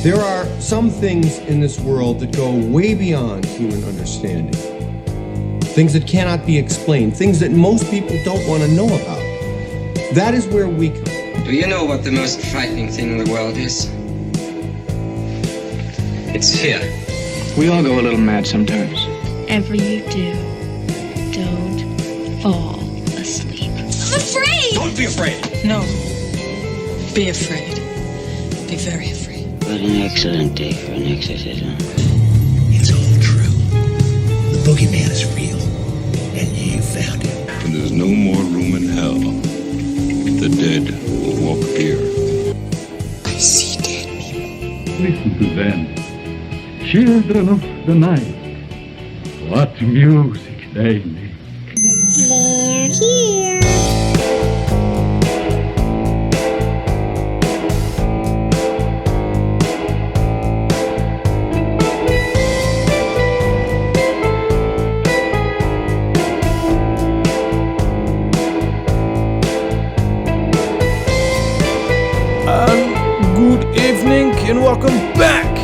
There are some things in this world that go way beyond human understanding. Things that cannot be explained, things that most people don't want to know about. That is where we come. Do you know what the most frightening thing in the world is? It's fear. We all go a little mad sometimes. Whatever you do, don't fall asleep. I'm afraid! Don't be afraid! No. Be afraid. Be very afraid. What an excellent day for an exorcism. It's all true. The boogeyman is real, and you found him. When there's no more room in hell, the dead will walk here. I see dead people. Listen to them, children of the night. What music they make. They're here. Good evening and welcome back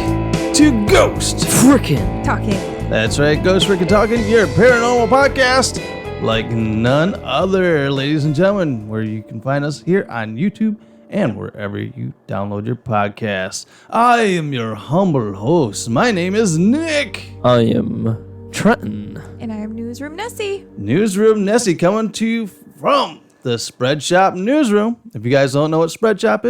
to Ghost Frickin' Talking. That's right, Ghost Frickin' Talking, your paranormal podcast like none other, ladies and gentlemen, where you can find us here on YouTube and wherever you download your podcasts. I am your humble host. My name is Nick. I am Trenton. And I am Newsroom Nessie. Newsroom Nessie coming to you from the Spread Shop Newsroom. If you guys don't know what Spread Shop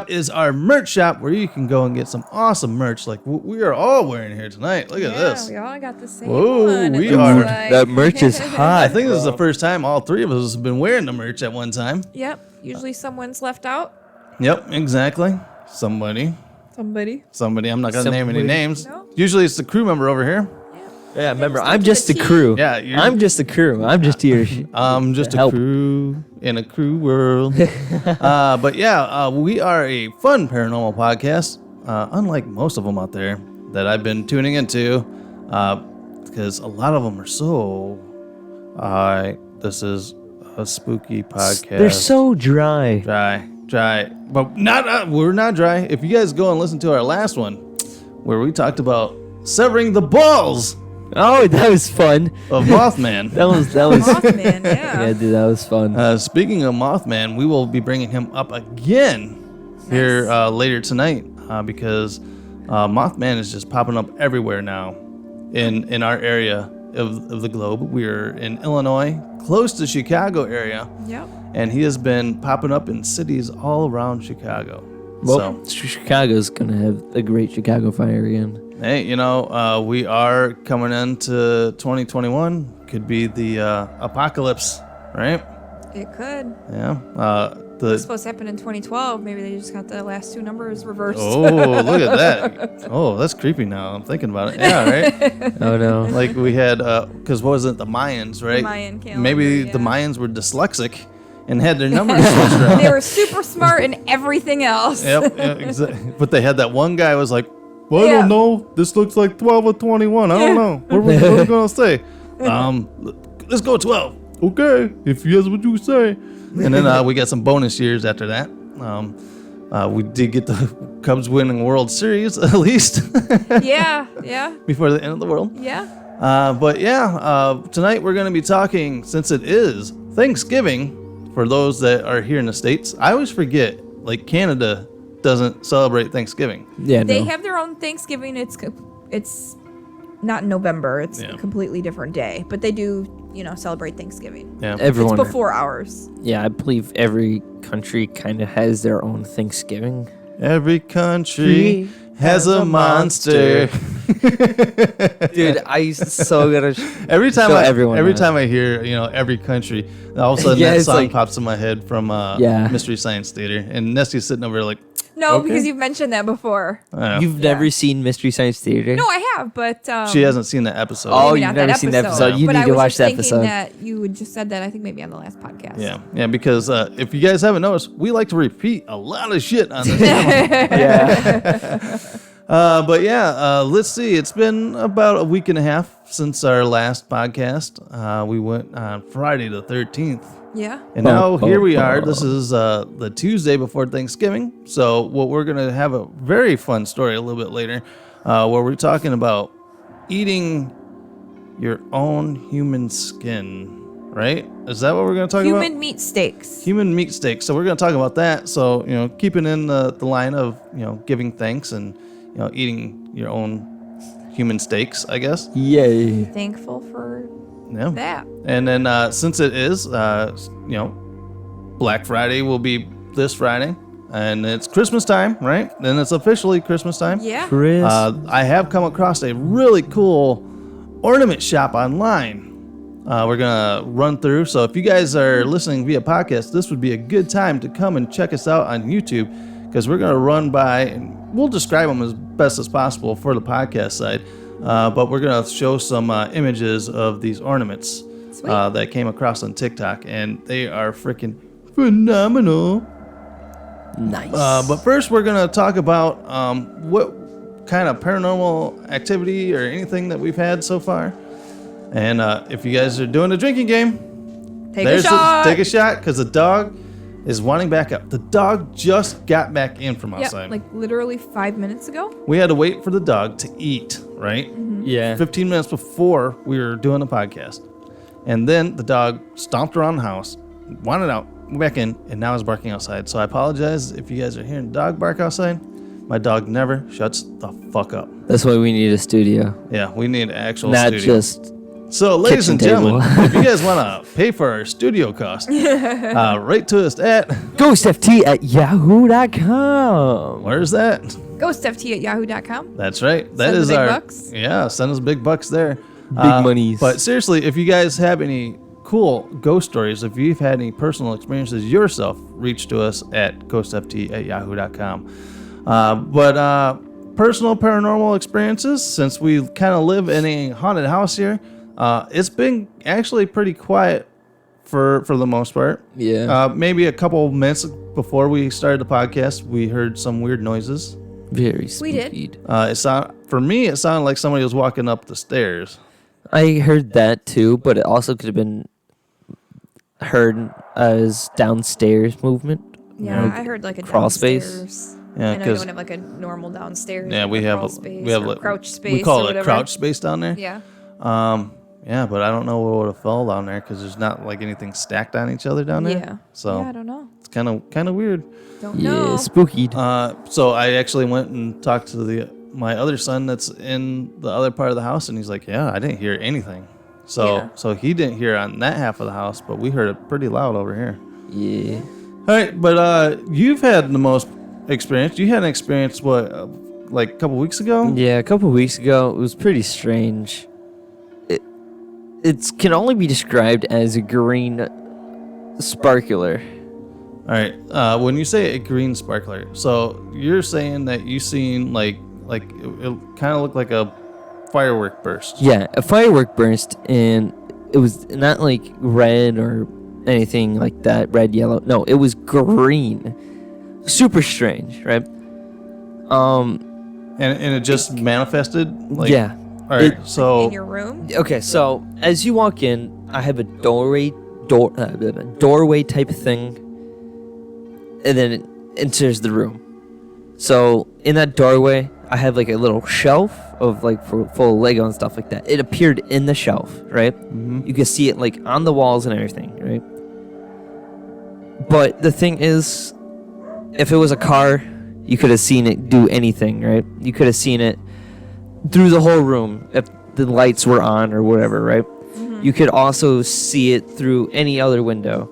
is our merch shop where you can go and get some awesome merch like we are all wearing here tonight. Look at this. We all got the same Whoa, one. we are. That merch is hot. I think this is the first time all three of us have been wearing the merch at one time. Yep. Usually someone's left out. Yep, exactly. Somebody. I'm not going to name any names. No? Usually it's the crew member over here. Yeah, remember, I'm just the crew. Yeah, I'm just the crew. I'm just here. I'm just a help. crew in a crew world. But yeah, we are a fun paranormal podcast, unlike most of them out there that I've been tuning into, because a lot of them are so. This is a spooky podcast. They're so dry. Dry, but not. We're not dry. If you guys go and listen to our last one, where we talked about severing the balls. Oh, that was fun. Of Mothman. that was Mothman, yeah. Yeah, dude, that was fun. Speaking of Mothman, we will be bringing him up again here later tonight because Mothman is just popping up everywhere now in our area of the globe. We're in Illinois, close to Chicago area. Yep. And he has been popping up in cities all around Chicago. Well, Chicago's going to have a great Chicago fire again. Hey, we are coming into 2021. Could be the apocalypse, right? It could. Yeah. It was supposed to happen in 2012. Maybe they just got the last two numbers reversed. Oh, look at that. Oh, that's creepy now. I'm thinking about it. Yeah, right? Oh, no. Like we had, because what was it? The Mayans, right? The Mayan calendar, Maybe yeah. the Mayans were dyslexic and had their numbers switched around. They were super smart in everything else. Yep, exactly. But they had that one guy was like, well, I don't know. This looks like 12 or 21. I don't know. What are we going to say? Let's go 12. Okay, if that's what you say. And then we got some bonus years after that. We did get the Cubs winning World Series, at least. Yeah. Before the end of the world. Yeah. But yeah, tonight we're going to be talking, since it is Thanksgiving, for those that are here in the States. I always forget, like Canada doesn't celebrate Thanksgiving. Yeah, They have their own Thanksgiving. It's not in November. It's a completely different day. But they do, celebrate Thanksgiving. Yeah. Everyone. It's before ours. Yeah, I believe every country kind of has their own Thanksgiving. Every country has a monster. Dude, I so gotta every time I hear, every country, all of a sudden that song pops in my head from Mystery Science Theater, and Nestie's sitting over there like, No, okay. because you've mentioned that before. You've never seen Mystery Science Theater? No, I have, but she hasn't seen that episode. Oh, you've never seen the episode. You need to watch that episode. But I was just thinking that you just said that, I think maybe on the last podcast. Yeah, because if you guys haven't noticed, we like to repeat a lot of shit on this channel. But yeah, let's see. It's been about a week and a half since our last podcast. We went on Friday the 13th. Yeah. And now here we are. This is the Tuesday before Thanksgiving. So what we're gonna have a very fun story a little bit later, where we're talking about eating your own human skin. Right? Is that what we're gonna talk about? Human meat steaks. Human meat steaks. So we're gonna talk about that. So keeping in the line of giving thanks and eating your own human steaks, I guess. Yay. Thankful for Yeah. that. And then since it is, Black Friday will be this Friday, and it's Christmas time, right? Then it's officially Christmas time. Yeah. I have come across a really cool ornament shop online. We're gonna run through. So if you guys are listening via podcast, this would be a good time to come and check us out on YouTube, because we're gonna run by and we'll describe them as best as possible for the podcast side. But we're gonna show some images of these ornaments that came across on TikTok, and they are freaking phenomenal. Nice. But first, we're gonna talk about what kind of paranormal activity or anything that we've had so far. And if you guys are doing a drinking game, take a shot, because the dog is wanting back up. The dog just got back in from outside. Yeah, like literally 5 minutes ago. We had to wait for the dog to eat, right? Mm-hmm. Yeah. 15 minutes before we were doing the podcast. And then the dog stomped around the house, wanted out, went back in, and now is barking outside. So I apologize if you guys are hearing the dog bark outside. My dog never shuts the fuck up. That's why we need a studio. Yeah, we need an actual Not studio. just So, ladies and kitchen gentlemen, table. if you guys want to pay for our studio cost, write to us at ghostft@yahoo.com. Where's that? GhostFT@yahoo.com. That's right. That Send is the big our bucks. Yeah. Send us big bucks there. Big monies. But seriously, if you guys have any cool ghost stories, if you've had any personal experiences yourself, reach to us at ghostft@yahoo.com. Personal paranormal experiences, since we kind of live in a haunted house here, it's been actually pretty quiet for the most part. Yeah. Maybe a couple minutes before we started the podcast, we heard some weird noises. Very We spooky. did. For me, it sounded like somebody was walking up the stairs. I heard that too, but it also could have been heard as downstairs movement. Yeah, I heard like a crawl space. downstairs. Yeah, I know you 'cause- don't have like a normal downstairs. Yeah, like we a have crawl a space we have or like crouch space. we call or it whatever. crouch space down there. Yeah. Yeah, but I don't know what would have fell down there because there's not like anything stacked on each other down there. Yeah. So Yeah, I don't know. it's kind of weird. Don't Yeah, know. spooky. So I actually went and talked to my other son that's in the other part of the house, and he's like, "Yeah, I didn't hear anything." So he didn't hear on that half of the house, but we heard it pretty loud over here. Yeah. All right, but you've had the most experience. You had an experience like a couple weeks ago? Yeah, a couple weeks ago, it was pretty strange. It can only be described as a green sparkler. All right. When you say a green sparkler, so you're saying that you seen like it kind of looked like a firework burst. Yeah, a firework burst, and it was not like red or anything like that, red, yellow. No, it was green. Super strange, right? And it just manifested. Like, yeah. All right. So In your room. Okay, so as you walk in, I have a doorway type of thing, and then it enters the room. So in that doorway, I have like a little shelf of like full of Lego and stuff like that. It appeared in the shelf, right? Mm-hmm. You can see it like on the walls and everything, right? But the thing is, if it was a car, you could have seen it do anything, right? You could have seen it through the whole room if the lights were on or whatever, right? Mm-hmm. You could also see it through any other window.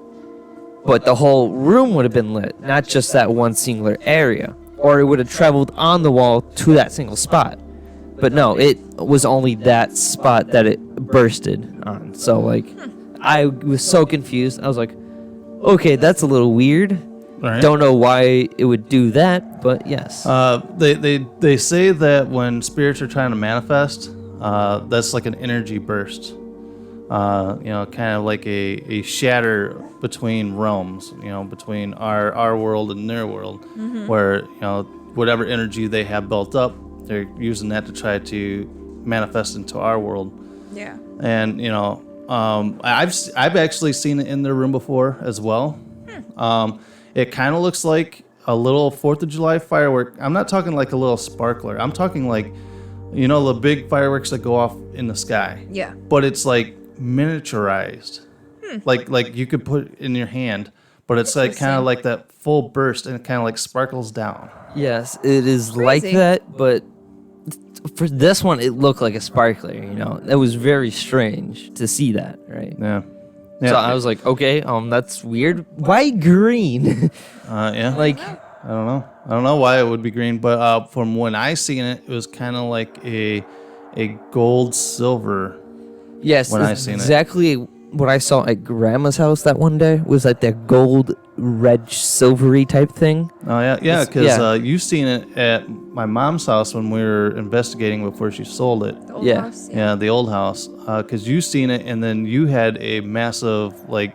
But the whole room would have been lit, not just that one singular area. Or it would have traveled on the wall to that single spot. But no, it was only that spot that it bursted on. So, like, I was so confused. I was like, okay, that's a little weird. Right. Don't know why it would do that, but yes. They say that when spirits are trying to manifest, that's like an energy burst. Kind of like a shatter between realms, between our world and their world, where, whatever energy they have built up, they're using that to try to manifest into our world. Yeah. And, I've actually seen it in their room before as well. It kind of looks like a little 4th of July firework. I'm not talking like a little sparkler. I'm talking like, the big fireworks that go off in the sky. Yeah. But it's like miniaturized. Like you could put it in your hand, but it's like kind of like that full burst and it kind of like sparkles down. Yes, it is like Crazy. that, but for this one, it looked like a sparkler, It was very strange to see that, right? Yeah. So I was like, okay, that's weird. Why green? Yeah. Like, I don't know why it would be green, but from when I seen it, it was kind of like a gold silver. yes, when I seen it. exactly what I saw at Grandma's house that one day was like that gold, red, silvery type thing. Oh yeah, It's- because you seen it at my mom's house when we were investigating before she sold it. The old Yeah. house? Yeah, the old house. Because you seen it, and then you had a massive like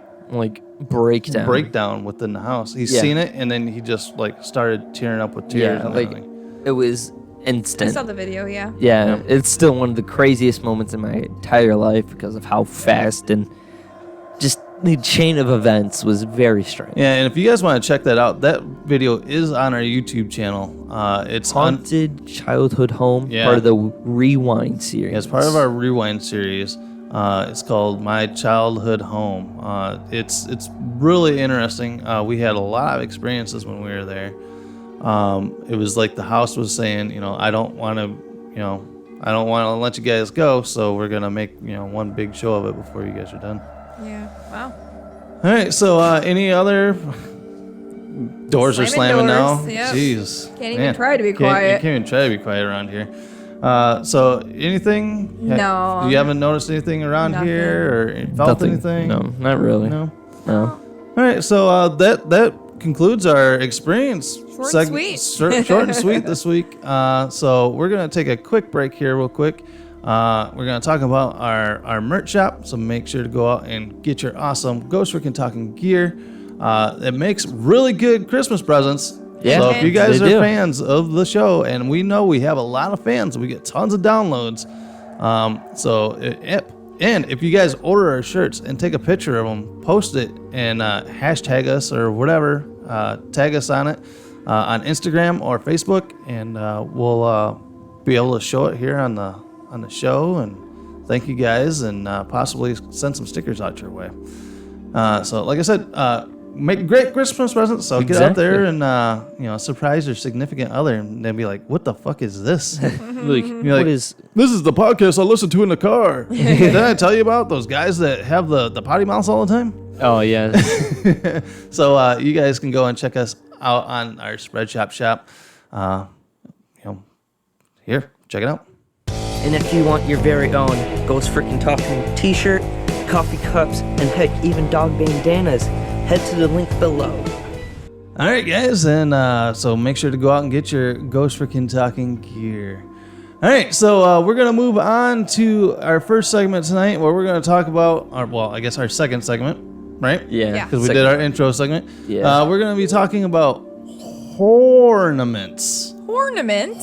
breakdown within the house. He's Yeah. seen it, and then he just like started tearing up with tears. Yeah, and like everything. it was I instant. saw the video, yeah. Yeah, it's still one of the craziest moments in my entire life because of how fast and just the chain of events was very strange. Yeah, and if you guys want to check that out, that video is on our YouTube channel. It's on. Haunted Childhood Home, Yeah. part of the Rewind series. Yeah, it's part of our Rewind series. It's called My Childhood Home. It's really interesting. We had a lot of experiences when we were there. It was like the house was saying, I don't want to let you guys go, so we're gonna make one big show of it before you guys are done. Yeah. Wow. All right. So any other doors are slamming now? doors, yep. Jeez. Can't even try to be quiet. You can't even try to be quiet around here. So anything? No. You haven't noticed anything around Nothing. here or felt anything? No, not really. No. No. All right. So that concludes our experience. Short and sweet. Short and sweet this week. So we're gonna take a quick break here, real quick. We're going to talk about our merch shop, so make sure to go out and get your awesome Ghost Freaking Talking gear. It makes really good Christmas presents. Yeah, so if you guys they are do. fans of the show, and we know we have a lot of fans, we get tons of downloads. And if you guys order our shirts and take a picture of them, post it and hashtag us or whatever, tag us on it on Instagram or Facebook, and we'll be able to show it here on the show, and thank you guys, and possibly send some stickers out your way. So like I said, make great Christmas presents, so get out there and surprise your significant other, and they'll be like, what the fuck is this? You're like, this is the podcast I listen to in the car. Did I tell you about those guys that have the potty mouths all the time? Oh, yeah. So you guys can go and check us out on our Spreadshop shop. Here, check it out. And if you want your very own Ghost Freaking Talking t-shirt, coffee cups, and heck, even dog bandanas, head to the link below. All right, guys, and so make sure to go out and get your Ghost Freaking Talking gear. All right, so we're going to move on to our first segment tonight, where we're going to talk about, our second segment, right? Yeah. Because we did our intro segment. Yeah. We're going to be talking about Horrornaments.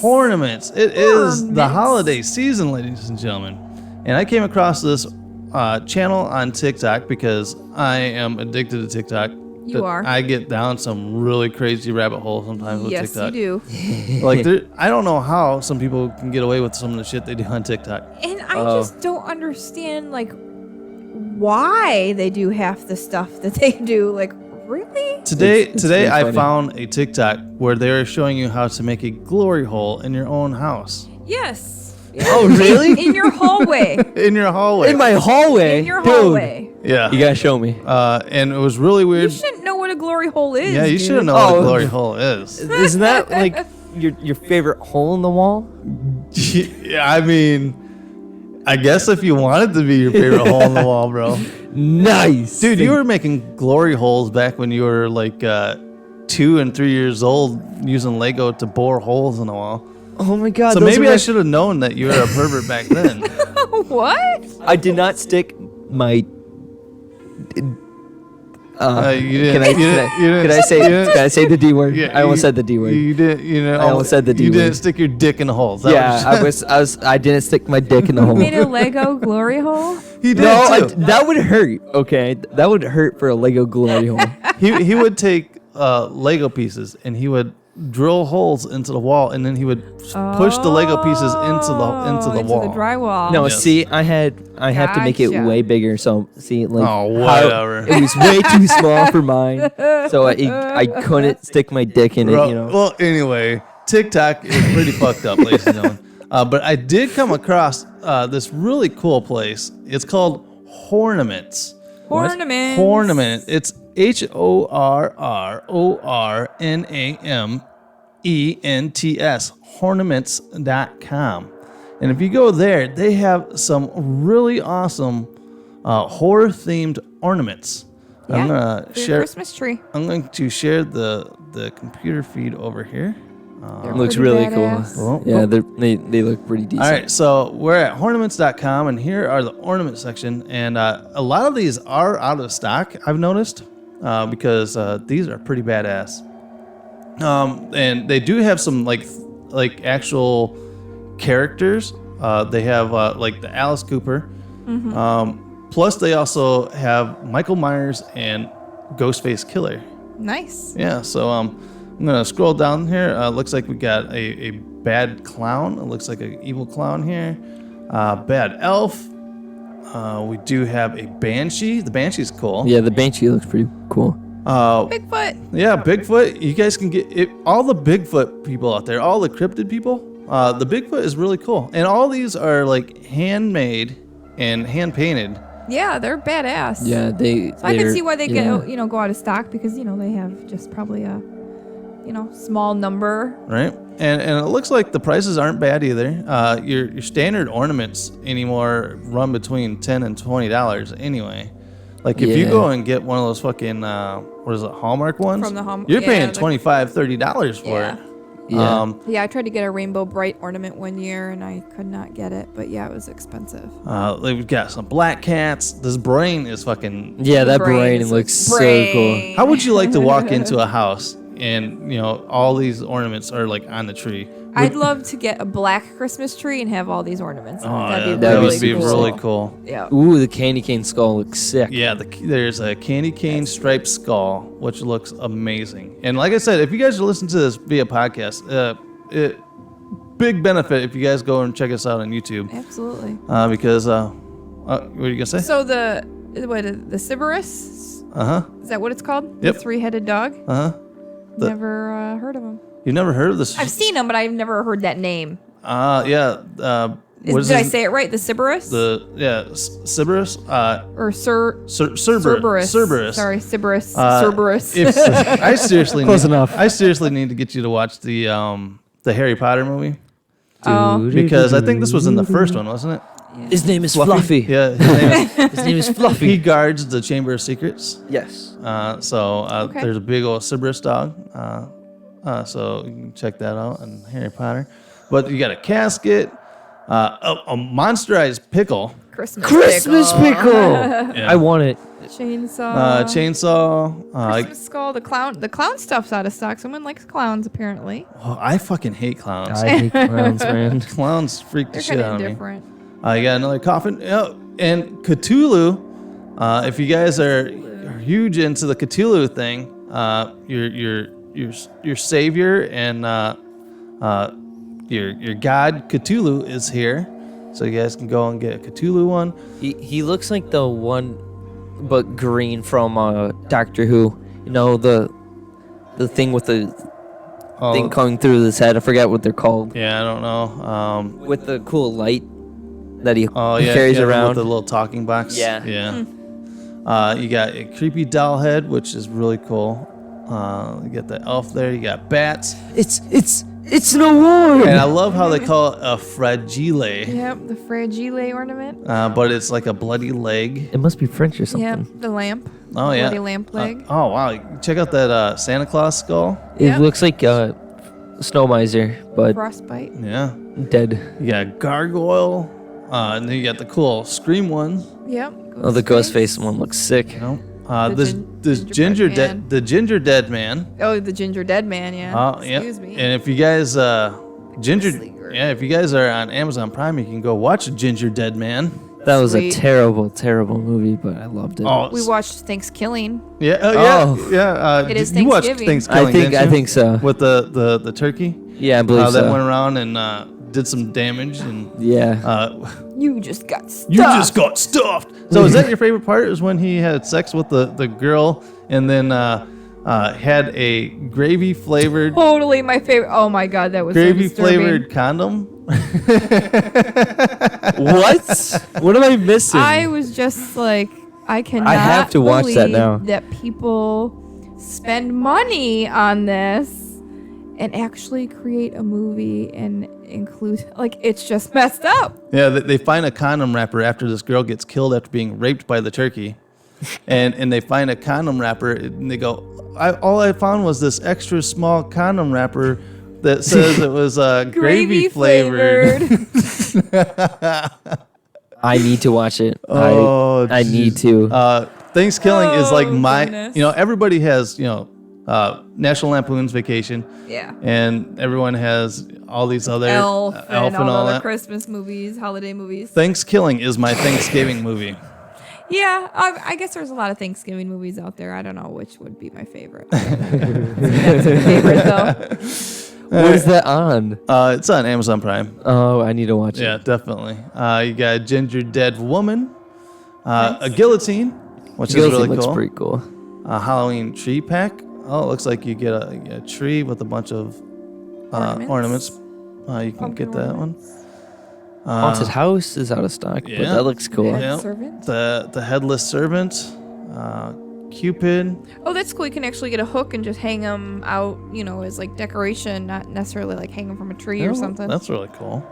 Ornaments. It is the holiday season, ladies and gentlemen. And I came across this channel on TikTok because I am addicted to TikTok. You are. I get down some really crazy rabbit holes sometimes with Yes, TikTok. you do. Like, I don't know how some people can get away with some of the shit they do on TikTok. And I just don't understand, like, why they do half the stuff that they do. Like, really? Today It's really I funny. found a TikTok where they were showing you how to make a glory hole in your own house. Yes. Oh, really? In your hallway. In your hallway. In my hallway? In your Dude. hallway. Yeah. You gotta show me. And it was really You weird. shouldn't know what a glory hole is. Yeah, you dude. should know what a Oh. glory hole is. Isn't that like your favorite hole in the wall? Yeah, I mean, I guess if you wanted to be your favorite hole in the wall, bro. Nice. Dude, you were making glory holes back when you were like 2 and 3 years old using Lego to bore holes in the wall. Oh my god. So those maybe were I my- should have known that you were a pervert back then. What? I did not stick my Can I say the D word? Yeah, I almost said the D word. You didn't. You know. I almost said the D You word. didn't stick your dick in the hole. Is that Yeah, what I didn't stick my dick in the hole. Made a Lego glory hole. He did No, too. that would hurt. Okay, that would hurt for a Lego glory hole. He would take Lego pieces and he would drill holes into the wall, and then he would push the Lego pieces into the wall. The drywall. No, Yes. see, I have to make it Gotcha. way bigger. So see, like whatever. it was way too small for mine, so I couldn't stick my dick in it. You know. Well, anyway, TikTok is pretty fucked up, ladies and gentlemen. But I did come across this really cool place. It's called Horrornaments. Ornaments. Horrornament. It's HORRORNAMENTS. Horrornaments.com. And if you go there, they have some really awesome horror themed ornaments. Yeah, I'm gonna for your share. Christmas tree. I'm going to share the computer feed over here. They're Looks pretty really badass. cool. Yeah, they look pretty decent. All right, so we're at hornaments.com, and here are the ornament section. And a lot of these are out of stock, I've noticed, because these are pretty badass. And they do have some like actual characters. They have like the Alice Cooper. Plus, they also have Michael Myers and Ghostface Killer. Nice. Yeah, so I'm gonna scroll down here. Looks like we got a bad clown. It looks like an evil clown here. Bad elf. We do have a banshee. The banshee's cool. Yeah, the banshee looks pretty cool. Bigfoot. Yeah, Bigfoot. You guys can get it. All the Bigfoot people out there, all the cryptid people. The Bigfoot is really cool, and all these are like handmade and hand painted. Yeah, they're badass. Yeah, So I can see why they go out of stock, because they have just probably a small number. Right, and it looks like the prices aren't bad either. Your standard ornaments anymore run between $10 and $20 anyway. Like if you go and get one of those fucking what is it, Hallmark ones? From the Hallmark, you're paying $25-$30 for it. Yeah. Yeah, I tried to get a rainbow bright ornament one year and I could not get it, but yeah, it was expensive. We've got some black cats. This brain is fucking. Yeah, that brain is looks so brain. cool. How would you like to walk into a house and all these ornaments are like on the tree? I'd love to get a black Christmas tree and have all these ornaments. That'd that really would be cool. really cool. Yeah. Ooh, the candy cane skull looks sick. Yeah, there's a candy cane striped skull, which looks amazing. And like I said, if you guys are listening to this via podcast, big benefit if you guys go and check us out on YouTube. Absolutely. Because what are you gonna say? So the Sybaris? Is that what it's called? Yep. The three-headed dog? Never heard of him. You've never heard of this? I've seen him, but I've never heard that name. Yeah. Did I say it right? The Sybaris? Sybaris? Or Cerberus. Cerberus. Sorry, Sybaris. Cerberus. I seriously Close enough. I seriously need to get you to watch the Harry Potter movie. Oh. Because I think this was in the first one, wasn't it? His name is Fluffy. Yeah, His name is Fluffy. he guards the Chamber of Secrets. Yes. Okay. There's a big old Cerberus dog. So you can check that out on Harry Potter. But you got a casket, a monsterized pickle, Christmas pickle. Yeah. I want it. Chainsaw. chainsaw. Christmas skull. The clown stuff's out of stock. Someone likes clowns, apparently. Oh, I fucking hate clowns. I hate clowns, man. Clowns freak the They're shit kind out of of me. different. You got another coffin. And Cthulhu. If you guys are huge into the Cthulhu thing, your savior and your god Cthulhu is here, so you guys can go and get a Cthulhu one. He looks like the one, but green from Doctor Who. The thing with the thing coming through his head. I forget what they're called. Yeah, I don't know. With the cool light that he Yeah, carries around. with the little talking box. Yeah. Yeah. You got a creepy doll head, which is really cool. You got the elf there. You got bats. It's an award. And I love how they call it a fragile. Yep, the fragile ornament. But it's like a bloody leg. It must be French or something. Yep, the lamp. Oh yeah. Bloody lamp leg. Oh wow! Check out that Santa Claus skull. It Yep. looks like Snow Miser, but Frostbite. Yeah. dead. You got gargoyle. And then you got the cool Scream one. Yep. Oh, the Ghostface one looks sick. The ginger man. the ginger dead man. Oh, the ginger dead man. Yeah. Excuse me. And if you guys if you guys are on Amazon Prime, you can go watch Ginger Dead Man. That was Sweet. a terrible, terrible movie, but I loved it. Oh, We watched Thanksgiving. yeah, Oh. It is you watched Thanksgiving. Thanksgiving. I didn't you? think so. With the turkey. Yeah, I believe so. That went around and did some damage and. Yeah. You just got stuffed. You just got stuffed. So is that your favorite part? Is when he had sex with the girl and then had a gravy flavored Totally my favorite. Oh my god, that was so gravy disturbing. flavored condom? What? What am I missing? I was just like, I cannot. have to watch that believe now. That people spend money on this and actually create a movie and include, like, it's just messed up. Yeah, they find a condom wrapper after this girl gets killed after being raped by the turkey. And they find a condom wrapper and they go, all I found was this extra small condom wrapper that says it was gravy flavored. I need to watch it. Oh, I need to. Thanksgiving is like my, goodness. everybody has, National Lampoon's Vacation. Yeah. And everyone has all these other Elf and all the other that. Christmas movies, holiday movies. Thanksgiving is my Thanksgiving movie. Yeah, I guess there's a lot of Thanksgiving movies out there. I don't know which would be my favorite. That's my favorite though. What is that on? It's on Amazon Prime. Oh, I need to watch Yeah, it. definitely. You got a ginger dead woman, a guillotine, which is Guillotine really looks cool. pretty cool. A Halloween tree pack. Oh, it looks like you get a tree with a bunch of ornaments. You can get that one. Haunted House is out of stock, but that looks cool. Yeah. Servant? The headless servant, Cupid. Oh, that's cool. You can actually get a hook and just hang them out, as like decoration, not necessarily like hang them from a tree or something. That's really cool.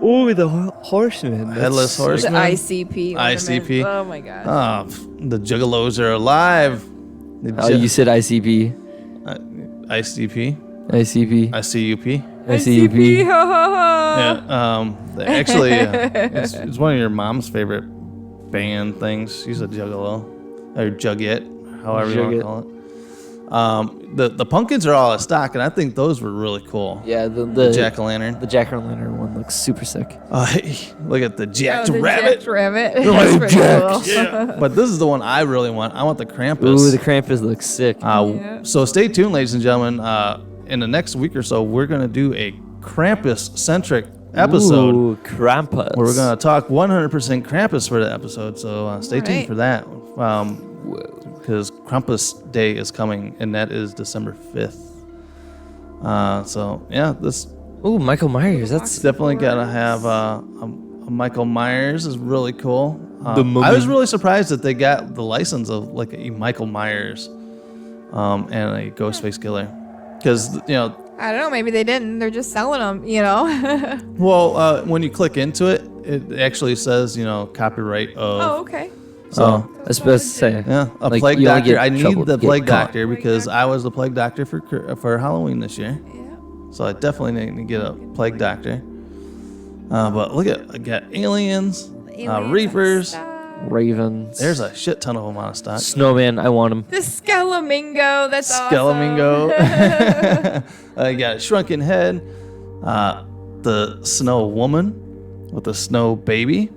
Oh, the horseman. Headless The horseman. ICP. ICP. ornament. Oh my god. The Juggalos are alive. Oh, you said ICP. ICP. ICP. ICUP. ICP. Ho, ho, ho. Yeah. Actually, it's one of your mom's favorite band things. She's a Juggalo. Or Jugget, however you want to call it. The pumpkins are all out of stock, and I think those were really cool. Yeah, the jack-o'-lantern. The jack-o'-lantern one looks super sick. Look at the jacked The rabbit. Jacked rabbit. That's pretty cool. Yeah. But this is the one I really want. I want the Krampus. Ooh, the Krampus looks sick. So stay tuned, ladies and gentlemen. In the next week or so, we're going to do a Krampus-centric episode. Ooh, Krampus. Where we're going to talk 100% Krampus for the episode. So stay tuned for that. Because Krampus Day is coming, and that is December 5th. So, yeah, this... Ooh, Michael Myers. That's definitely got to have a Michael Myers is really cool. The Mummy. I was really surprised that they got the license of like a Michael Myers and a Ghostface Killer. Because, I don't know. Maybe they didn't. They're just selling them, Well, when you click into it, it actually says, copyright of... Oh, okay. So, I was supposed to say. Yeah, a like, plague you only doctor. get I need trouble the to get plague caught. doctor because I was the plague doctor for Halloween this year. Yeah. So I definitely need to get a plague doctor. But look I got aliens, reapers, Ravens. There's a shit ton of them on stock. Snowman, I want him. The Skelemingo. That's Skelemingo. awesome. I got a shrunken head. The snow woman with the snow baby.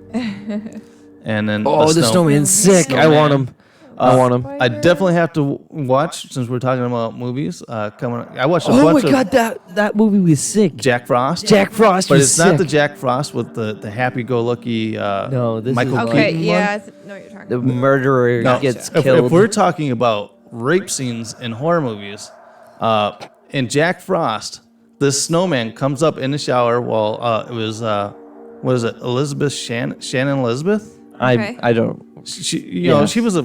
And then the snowman's sick. I want him. I want him. I definitely have to watch since we're talking about movies. Coming, I watched a Oh my bunch god, that movie was sick. Jack Frost. Jack Frost but was it's not sick. the Jack Frost with the happy-go-lucky No, this Michael is Keaton Okay, yeah, one. I know what you're talking The about. murderer No, gets if killed. we're talking about rape scenes in horror movies, in Jack Frost, this snowman comes up in the shower while it was what is it, Shannon Elizabeth? Okay. I don't. She she was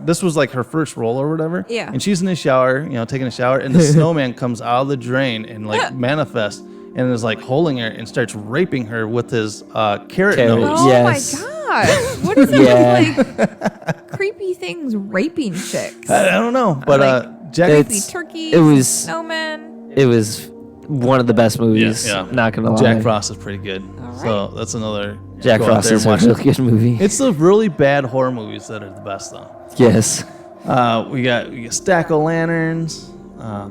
this was like her first role or whatever. Yeah. And she's in the shower, taking a shower, and the snowman comes out of the drain and like manifests and is like holding her and starts raping her with his carrot nose. Oh Yes. my gosh. What is it with like creepy things raping chicks? I don't know, but Like, Jack. Creepy turkeys, it was- snowmen. It was one of the best movies. Yeah. Not gonna lie. Jack Frost is pretty good. right. So that's another. Jack go out Frost there is and a watch really it. good movie. It's the really bad horror movies that are the best, though. Yes. We got stack of lanterns.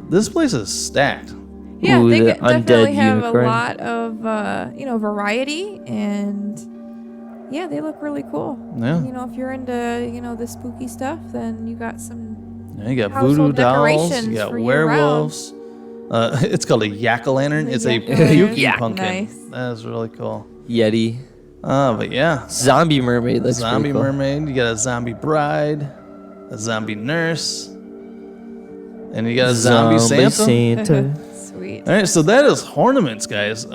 This place is stacked. Yeah, Ooh, they the definitely undead have unicorn. a lot of variety, and yeah, they look really cool. Yeah. If you're into the spooky stuff, then you got some. Yeah, you got household voodoo dolls. decorations You got for year-round. werewolves. It's called a yak-o'-lantern. It's a yak-o'-lantern. puking Yeah. pumpkin. Nice. That is really cool. Yeti. But yeah. Zombie mermaid. Looks Zombie pretty cool. mermaid. You got a zombie bride, a zombie nurse, and you got a zombie Santa. Sweet. All right, so that is Horrornaments, guys.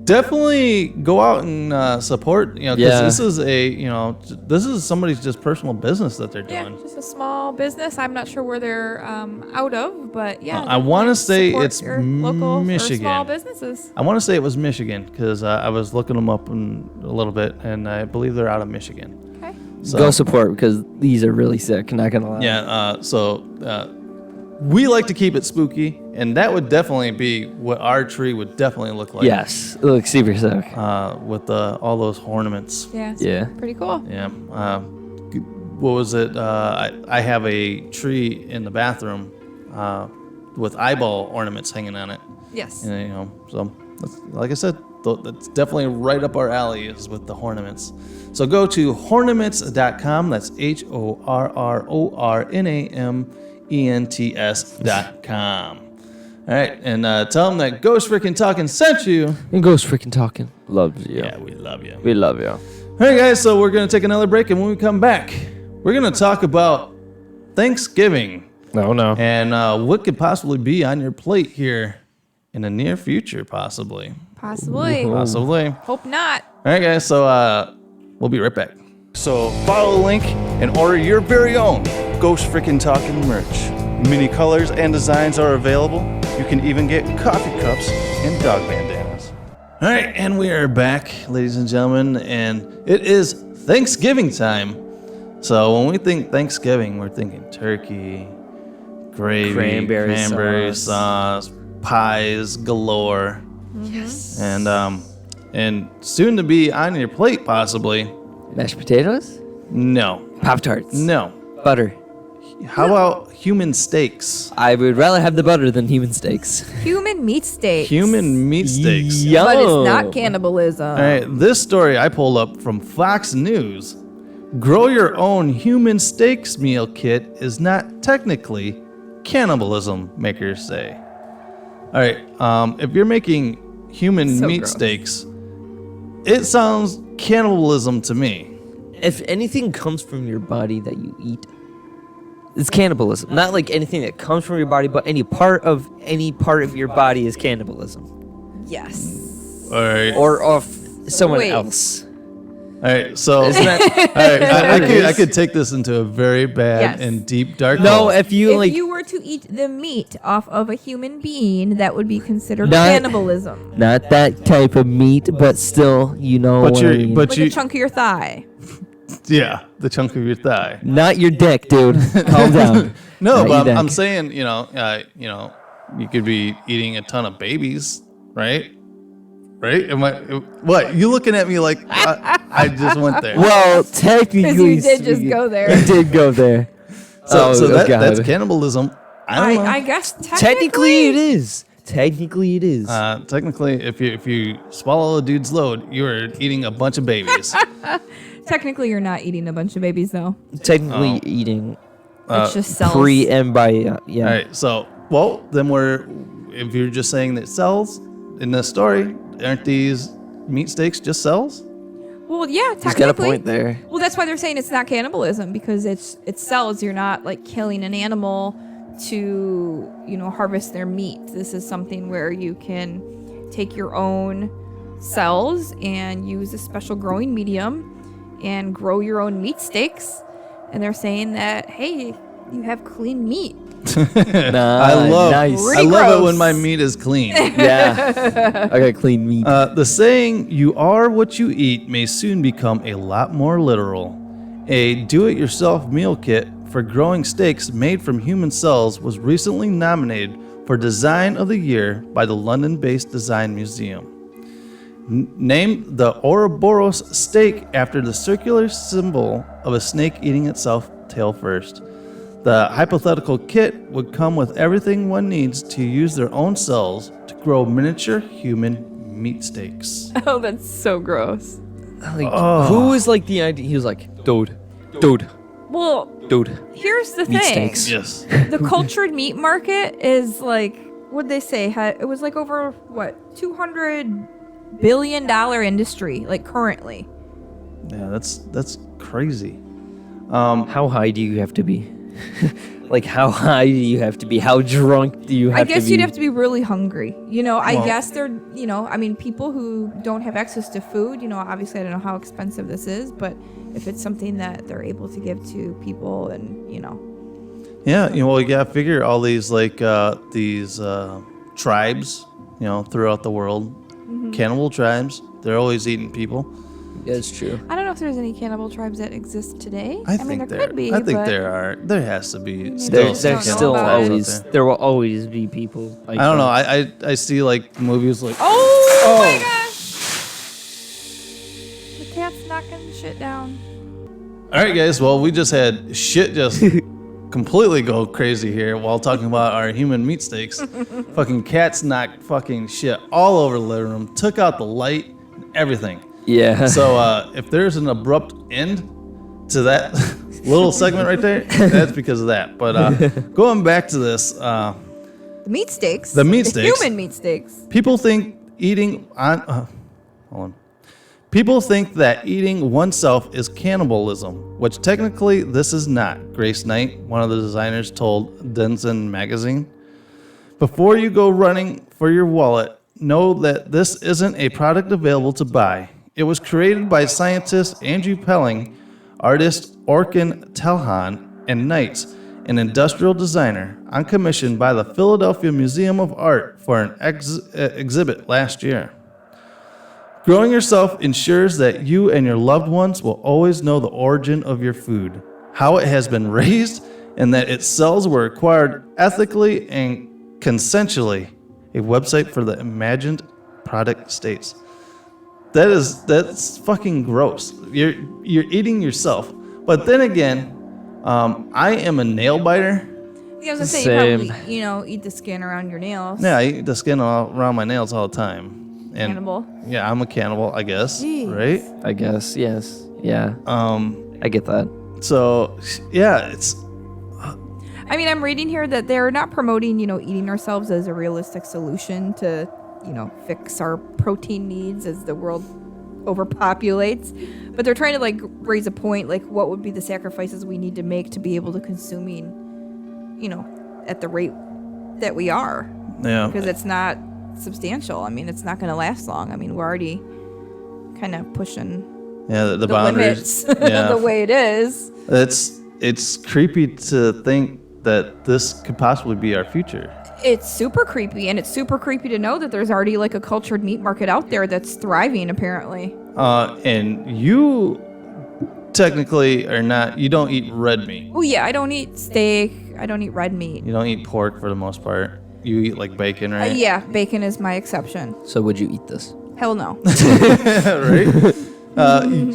Definitely go out and support. Because this is this is somebody's just personal business that they're doing. Yeah, just a small business. I'm not sure where they're out of, but yeah. I want to say support it's your local Michigan. or small businesses. I want to say it was Michigan because I was looking them up a little bit, and I believe they're out of Michigan. Okay. So, Go support because these are really sick. Not gonna lie. Yeah. We like to keep it spooky, and that would definitely be what our tree would definitely look like. Yes, it looks super sick. With all those ornaments. Yeah. It's Yeah. Pretty cool. Yeah. What was it? I have a tree in the bathroom with eyeball ornaments hanging on it. Yes. And, so like I said, that's definitely right up our alley is with the ornaments. So go to horrornaments.com. That's HORRORNAMENTS.com. All right, and tell them that Ghost Frickin' Talkin' sent you. And Ghost Frickin' Talkin' loves you. Yeah, we love you. We love you. All right, guys, so we're going to take another break, and when we come back, we're going to talk about Thanksgiving. No. And what could possibly be on your plate here in the near future, possibly. Possibly. Possibly. Hope not. All right, guys, so we'll be right back. So follow the link and order your very own Ghost Frickin' Talkin' merch. Many colors and designs are available. You can even get coffee cups and dog bandanas. All right, and we are back, ladies and gentlemen, and it is Thanksgiving time. So when we think Thanksgiving, we're thinking turkey, gravy, cranberry sauce, pies galore. Yes. And soon to be on your plate, possibly. Mashed potatoes? No. Pop-Tarts? No. Butter? How about human steaks? I would rather have the butter than human steaks. Human meat steaks. Human meat steaks. Yum. But it's not cannibalism. All right, this story I pulled up from Fox News. Grow your own human steaks meal kit is not technically cannibalism, makers say. All right, if you're making human So meat gross. steaks, it sounds cannibalism to me. If anything comes from your body that you eat, it's cannibalism. Not like anything that comes from your body, but any part of your body is cannibalism. Yes. All right. Or of someone Wait. else. All right, so Isn't that? all right, I could take this into a very bad Yes. and deep dark No, hole. if you If you were to eat the meat off of a human being, that would be considered Not- cannibalism. not that type of meat, but still, you know But what you're- I mean. but Like you- a chunk of your thigh. Yeah, the chunk of your thigh. Not your dick, dude. Calm down. No, Not but your I'm dick. saying, you could be eating a ton of babies, right? Right? What? You looking at me like I just went there? Well, technically, Because you did just speaking- go there. You did go there. So God. that's cannibalism. I don't know. I guess Technically, it is. Technically, it is. Technically, if you swallow a dude's load, you are eating a bunch of babies. Technically, you're not eating a bunch of babies, though. Technically, eating It's just cells. pre-embryo. Yeah. All right. So, then if you're just saying that cells in this story, aren't these meat steaks just cells? Well, yeah, technically. He's got a point there. Well, that's why they're saying it's not cannibalism, because it's cells. You're not like killing an animal to harvest their meat. This is something where you can take your own cells and use a special growing medium and grow your own meat steaks. And they're saying that, hey, you have clean meat. I love it gross. when my meat is clean. Yeah. I got clean meat. The saying, you are what you eat, may soon become a lot more literal. A do-it-yourself meal kit for growing steaks made from human cells was recently nominated for Design of the Year by the London-based Design Museum. Named the Ouroboros steak after the circular symbol of a snake eating itself tail first. The hypothetical kit would come with everything one needs to use their own cells to grow miniature human meat steaks. Oh, that's so gross. Like, who was like the idea? He was like, dude. Well, here's the Meat thing. steaks. Yes. The cultured meat market is like, what'd they say? It was like over, $200 billion industry, like currently. Yeah, that's crazy. How high do you have to be? Like, how high do you have to be? How drunk do you have to be? I guess you'd have to be really hungry. I guess they're, people who don't have access to food, obviously I don't know how expensive this is, but if it's something that they're able to give to people and, Yeah, you gotta figure all these these tribes, throughout the world, cannibal tribes. They're always eating people. Yeah, it's true. I don't know if there's any cannibal tribes that exist today. I mean, think there there could be. I think but there are. There has to be. There's still always. There. There will always be people. I don't know. I see like movies like. Oh my gosh! The cat's knocking shit down. All right, guys. Well, we just had shit just completely go crazy here while talking about our human meat steaks. Fucking cats knocked fucking shit all over the living room. Took out the light, and everything. Yeah. So if there's an abrupt end to that little segment right there, that's because of that. But going back to this, The meat steaks. The meat steaks. Human meat steaks. people think eating on. Hold on. People think that eating oneself is cannibalism, which technically this is not. Grace Knight, one of the designers, told Denson magazine. Before you go running for your wallet, know that this isn't a product available to buy. It was created by scientist Andrew Pelling, artist Orkin Telhan, and Knight, an industrial designer, on commission by the Philadelphia Museum of Art for an exhibit last year. Growing yourself ensures that you and your loved ones will always know the origin of your food, how it has been raised, and that its cells were acquired ethically and consensually. A website for the imagined product states. That's fucking gross. You're eating yourself. But then again, I am a nail biter. Yeah, I was gonna say you probably, eat the skin around your nails. Yeah, I eat the skin around my nails all the time. And Cannibal. Yeah, I'm a cannibal, I guess. Jeez. Right? I guess, yes. Yeah. I get that. So, yeah, it's... I mean, I'm reading here that they're not promoting, eating ourselves as a realistic solution to, fix our protein needs as the world overpopulates. But they're trying to, raise a point, what would be the sacrifices we need to make to be able to consuming, at the rate that we are. Yeah. Because it's not substantial. I mean, it's not going to last long. I mean, we're already kind of pushing the boundaries. limits the way it is. It's creepy to think that this could possibly be our future. It's super creepy, and it's super creepy to know that there's already a cultured meat market out there that's thriving, apparently. And you technically are not, you don't eat red meat. Oh yeah, I don't eat steak. I don't eat red meat. You don't eat pork for the most part. You eat bacon, right? Yeah, bacon is my exception. So would you eat this? Hell no. Right?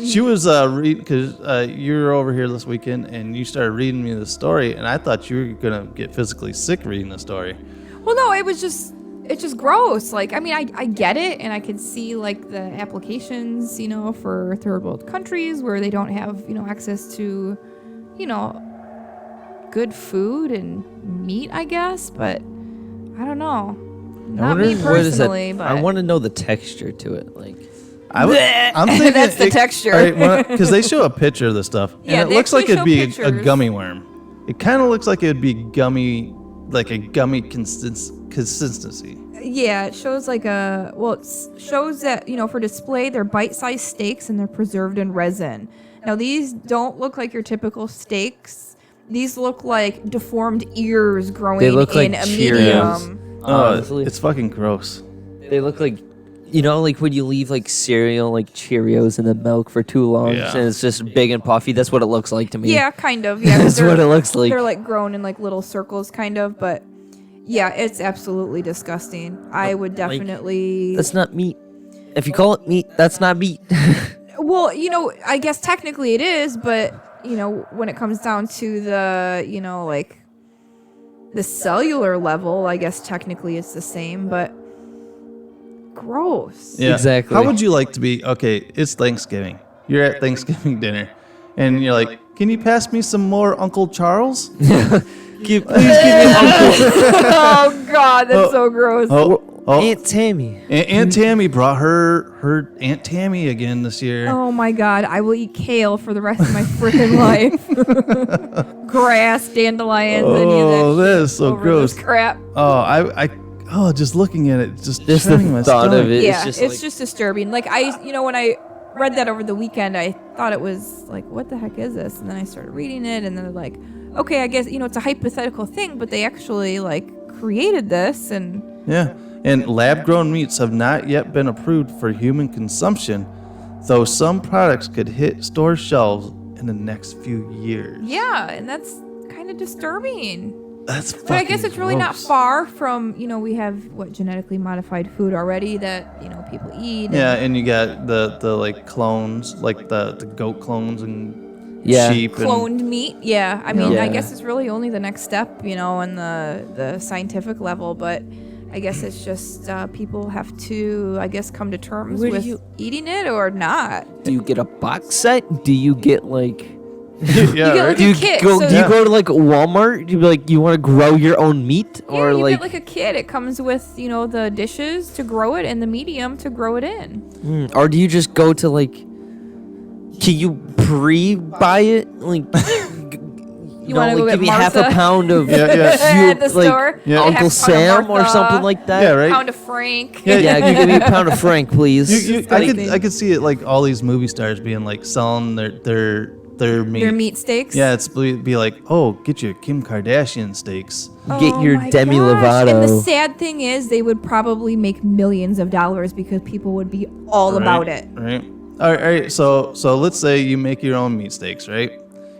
She was reading, because you were over here this weekend and you started reading me the story, and I thought you were going to get physically sick reading the story. Well, no, it's just gross. I mean, I get it, and I can see the applications, for third world countries where they don't have, access to, good food and meat, I guess, but I don't know. Not me personally, but I want to know the texture to it. I'm thinking that's the texture. Because they show a picture of the stuff, and Yeah, it they looks like actually it'd be show a pictures. gummy worm. It kind of looks like it would be gummy, like a gummy consistency. Yeah, it shows it shows that, for display, they're bite-sized steaks and they're preserved in resin. Now, these don't look like your typical steaks. These look like deformed ears growing They look in like a Cheerios. medium. Honestly. It's fucking gross. They look like, when you leave cereal, Cheerios in the milk for too long, Yeah. and it's just big and puffy. That's what it looks like to me. Yeah, kind of. Yeah, That's what it looks like. They're grown in little circles, kind of, but yeah, it's absolutely disgusting. I would definitely. That's not meat. If you call it meat, that's not meat. Well, I guess technically it is, but you know, when it comes down to the, you know, like the cellular level, I guess technically it's the same, but gross. Yeah. Exactly. How would you like to be? Okay, it's Thanksgiving. You're at Thanksgiving dinner, and you're like, "Can you pass me some more Uncle Charles?" Please give me Uncle. Oh God, that's so gross. Aunt Tammy. Aunt Tammy brought her Aunt Tammy again this year. Oh my God, I will eat kale for the rest of my freaking life. Grass, dandelions, any of that. Oh, that is so over gross. this crap. Oh, just looking at it, just the turning my thought stomach. of it. Yeah, It's it's just just disturbing. Like when I read that over the weekend, I thought it was like, what the heck is this? And then I started reading it, and then they're like, okay, I guess it's a hypothetical thing, but they actually like created this, and Yeah, and lab-grown meats have not yet been approved for human consumption, though some products could hit store shelves in the next few years. yeah, and that's kind of disturbing. That's But I guess fucking it's really not gross. far from, we have genetically modified food already that, people eat. Yeah, and you got the like clones, like the goat clones and Yeah. sheep. Cloned meat. Yeah. I mean, Yeah. I guess it's really only the next step, in the scientific level, but I guess it's just people have to, come to terms Where do with you- eating it or not. Do you get a box set? Do you get like? yeah, You get right? like Do you a kit. go? so Do you go to like Walmart? Do you be like you want to grow your own meat, yeah, or you like? get like a kit. It comes with, the dishes to grow it and the medium to grow it in. Or do you just go to like? Can you pre-buy it? Like, You wanna go like get give me half a Martha? pound of Yeah, At the like, store. Yeah. Get half Uncle a pound of Sam or Martha, something like that. Yeah, right. Pound of Frank. Yeah, Yeah, can you give me a pound of Frank, please? I could see it like all these movie stars being like selling their meat. Their meat steaks. Yeah, it's be like, oh, get your Kim Kardashian steaks. Get your my Demi gosh. Lovato. And the sad thing is, they would probably make millions of dollars because people would be all about it. Right. All right. So let's say you make your own meat steaks, right?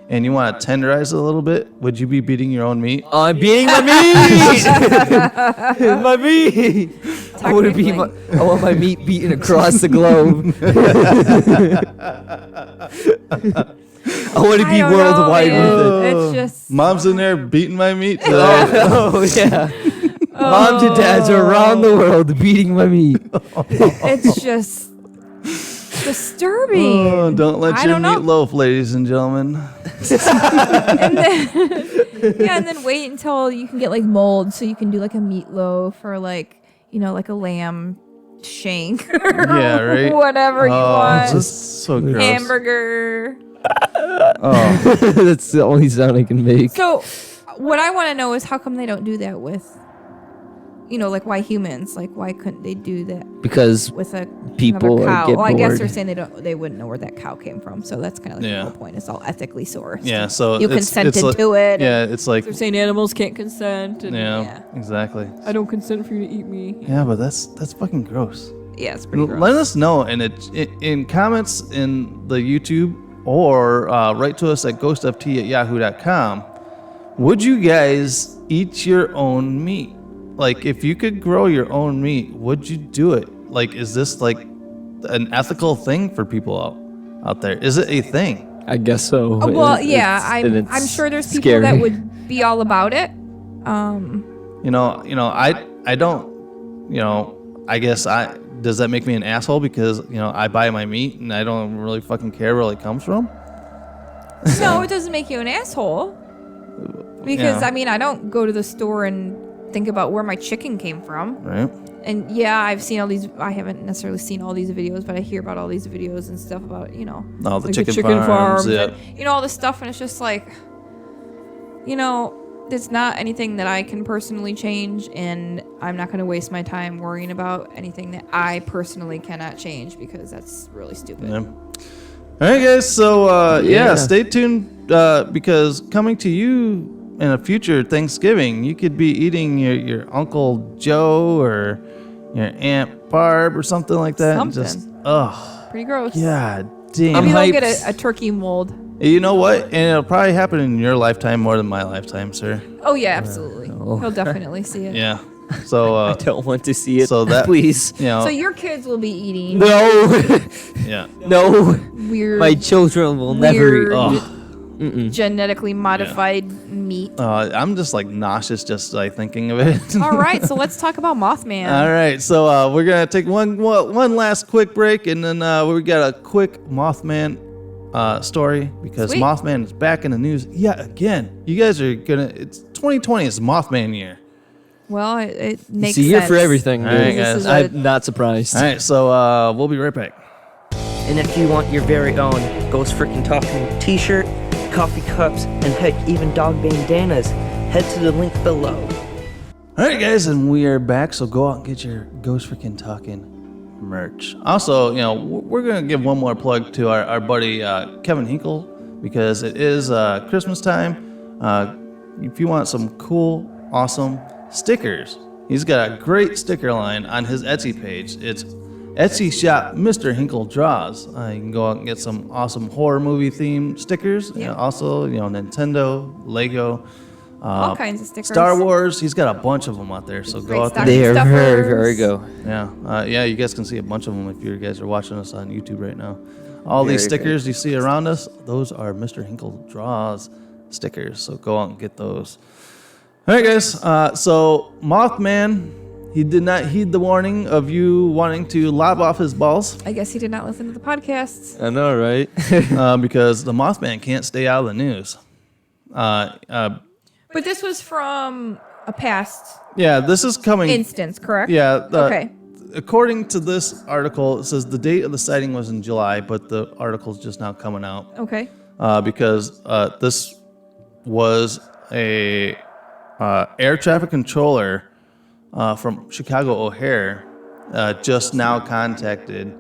And you want to tenderize it a little bit. Would you be beating your own meat? I'm beating my meat. My meat. I want to be. I want my meat beaten across the globe. I want to be don't know, worldwide man. with it. It's just Mom's in there beating my meat today. Oh yeah. Moms and dads around the world beating my meat. it's just disturbing. Oh, don't let I your don't know. meat loaf, ladies and gentlemen. And then wait until you can get like mold, so you can do like a meatloaf or like like a lamb shank. Yeah, right. Whatever you Oh, want. it's just so gross. Hamburger. Oh, That's the only sound I can make. So, what I want to know is how come they don't do that with, like why humans? Like why couldn't they do that Because with a people another cow? get Well, I guess bored. they're saying they wouldn't know where that cow came from. So that's kind of like Yeah. the whole point. It's all ethically sourced. yeah. So You it's consented like, to it. Yeah, it's like They're saying animals can't consent. And yeah, exactly. I don't consent for you to eat me. Yeah, but that's fucking gross. Yeah, it's pretty gross. Let us know in comments in the YouTube or write to us at ghostft@yahoo.com. Would you guys eat your own meat? Like, if you could grow your own meat, would you do it? Like, is this like an ethical thing for people out there? Is it a thing? I guess so. Well, yeah, I'm sure there's people that would be all about it. I don't. I guess does that make me an asshole because I buy my meat and I don't really fucking care where it comes from? No, it doesn't make you an asshole. Because Yeah. I don't go to the store and think about where my chicken came from. Right. And yeah, I've seen all these. I haven't necessarily seen all these videos, but I hear about all these videos and stuff about All the like chicken farms, farms, yeah. and, all this stuff, and it's just like, it's not anything that I can personally change, and I'm not going to waste my time worrying about anything that I personally cannot change because that's really stupid. Yeah. All right, guys. So yeah, stay tuned because coming to you in a future Thanksgiving, you could be eating your Uncle Joe or your Aunt Barb or something like that. And just Pretty gross. God damn. Maybe they'll get a turkey mold. You know what? And it'll probably happen in your lifetime more than my lifetime, sir. Oh yeah, absolutely. He'll definitely see it. Yeah. So I don't want to see it. So that please. So your kids will be eating. No. Yeah. No. Weird. My children will never eat. Oh. genetically modified meat. I'm just like nauseous just like thinking of it. All right, so let's talk about Mothman. All right, so we're gonna take one last quick break, and then we got a quick Mothman story because Sweet. Mothman is back in the news yet again. You guys are gonna. It's 2020 is Mothman year. Well, it makes It's a year sense. for everything, dude. All right, guys. I'm not surprised. All right, so we'll be right back. And if you want your very own Ghost Freaking Talking t-shirt, coffee cups, and heck, even dog bandanas, head to the link below. All right, guys, and we are back. So go out and get your Ghost Freaking Talking merch. Also, we're gonna give one more plug to our buddy Kevin Hinkle because it is Christmas time. If you want some cool, awesome stickers, he's got a great sticker line on his Etsy page. It's Etsy shop Mr. Hinkle Draws. You can go out and get some awesome horror movie themed stickers. Yeah. Also, Nintendo, Lego, All kinds of stickers. Star Wars. He's got a bunch of them out there. So Great go out there. stocking They are very, stuffers. very go. Yeah, you guys can see a bunch of them if you guys are watching us on YouTube right now. All Very these stickers you see around us, those are Mr. Hinkle Draws stickers. So go out and get those. All right, guys. So Mothman, he did not heed the warning of you wanting to lob off his balls I guess he did not listen to the podcasts. I know, right? because the Mothman can't stay out of the news. But this was from a past Yeah, this is coming. instance, correct? Yeah. Okay. According to this article, it says the date of the sighting was in July, but the article's just now coming out. Okay. Because this was a air traffic controller from Chicago O'Hare just now contacted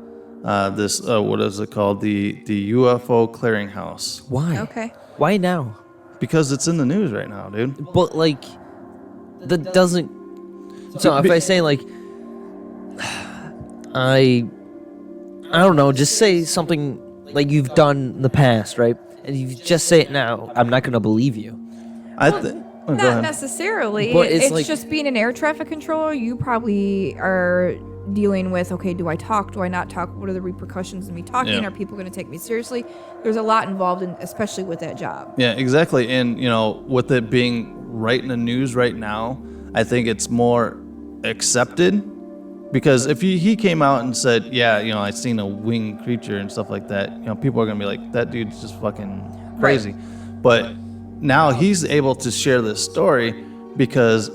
this what is it called, the UFO clearinghouse. Why? Okay. Why now? Because it's in the news right now, dude. But like, that doesn't. So if I say like, I don't know, just say something like you've done in the past, right? And you just say it now, I'm not gonna believe you. Go Not ahead. necessarily. But it's It's like- just being an air traffic controller. You probably are dealing with, okay, do I talk? Do I not talk? What are the repercussions of me talking? Yeah. Are people going to take me seriously? There's a lot involved in, especially with that job. Yeah, exactly. And, with it being right in the news right now, I think it's more accepted. Because if he came out and said, yeah, I seen a winged creature and stuff like that, people are going to be like, that dude's just fucking crazy. But now he's able to share this story because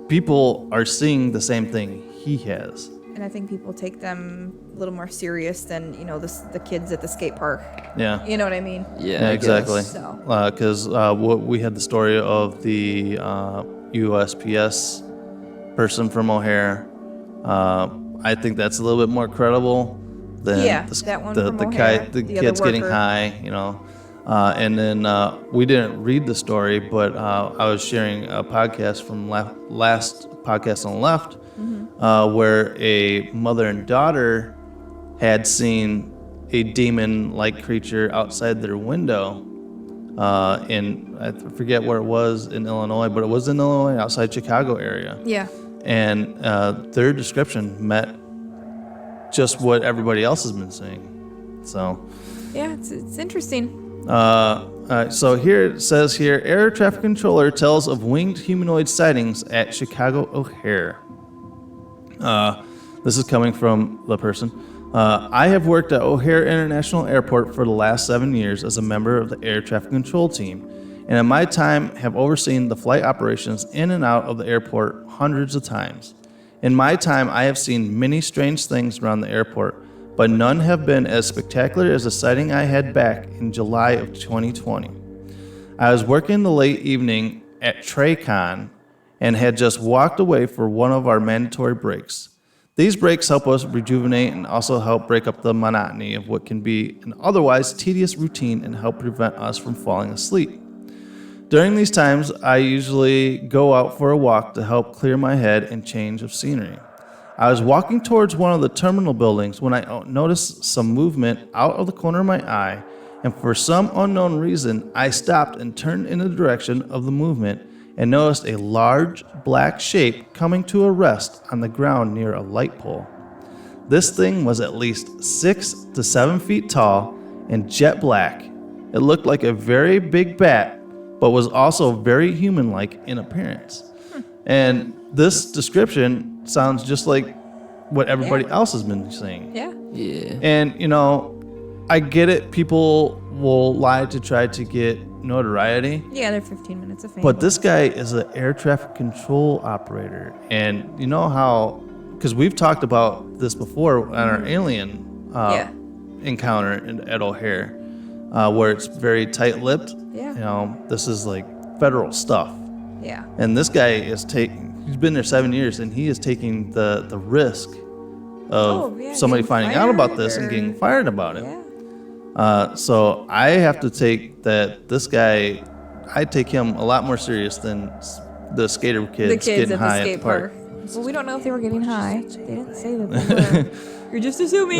people are seeing the same thing he has. And I think people take them a little more serious than, the kids at the skate park. Yeah. You know what I mean? Yeah, exactly. So. Because we had the story of the USPS person from O'Hare. I think that's a little bit more credible than that one from the O'Hare, the the kids other getting worker. high, and then we didn't read the story, but I was sharing a podcast from last podcast on the left, where a mother and daughter had seen a demon-like creature outside their window. In I forget where it was in Illinois, but it was in Illinois, outside Chicago area. Yeah. And their description met just what everybody else has been saying. So. Yeah, it's interesting. So here it says here, air traffic controller tells of winged humanoid sightings at Chicago O'Hare. This is coming from the person. I have worked at O'Hare International Airport for the last 7 years as a member of the air traffic control team, and in my time have overseen the flight operations in and out of the airport hundreds of times. In my time, I have seen many strange things around the airport, but none have been as spectacular as the sighting I had back in July of 2020. I was working the late evening at TrayCon and had just walked away for one of our mandatory breaks. These breaks help us rejuvenate and also help break up the monotony of what can be an otherwise tedious routine and help prevent us from falling asleep. During these times, I usually go out for a walk to help clear my head and change of scenery. I was walking towards one of the terminal buildings when I noticed some movement out of the corner of my eye, and for some unknown reason, I stopped and turned in the direction of the movement and noticed a large black shape coming to a rest on the ground near a light pole. This thing was at least 6 to 7 feet tall and jet black, It looked like a very big bat, but was also very human-like in appearance. And this description sounds just like what everybody else has been saying. Yeah. Yeah. And, you know, I get it. People will lie to try to get notoriety. Yeah, they're 15 minutes of fame. But this guy is an air traffic control operator. And you know how, because we've talked about this before on our alien encounter at O'Hare, where it's very tight-lipped. Yeah. You know, this is like federal stuff. Yeah. And this guy is he's been there 7 years, and he is taking the risk of somebody finding out about this and getting fired about it. So I have to take that this guy, I take him a lot more serious than the skater kids getting high at the park. Well, we don't know if they were getting high. They didn't say that they were. You're just assuming.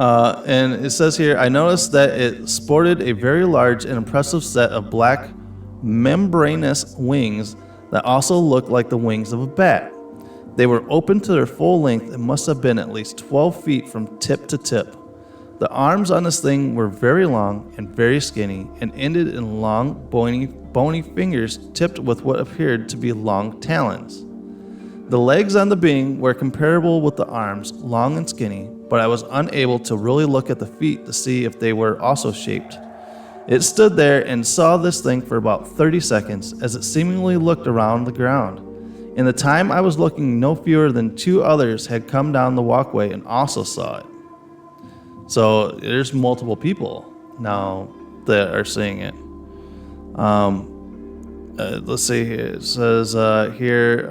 And it says here, I noticed that it sported a very large and impressive set of black membranous wings that also looked like the wings of a bat. They were open to their full length and must have been at least 12 feet from tip to tip. The arms on this thing were very long and very skinny and ended in long, bony fingers tipped with what appeared to be long talons. The legs on the being were comparable with the arms, long and skinny, but I was unable to really look at the feet to see if they were also shaped. It stood there and saw this thing for about 30 seconds as it seemingly looked around the ground. In the time I was looking, no fewer than 2 others had come down the walkway and also saw it. So there's multiple people now that are seeing it. Let's see here. It says here,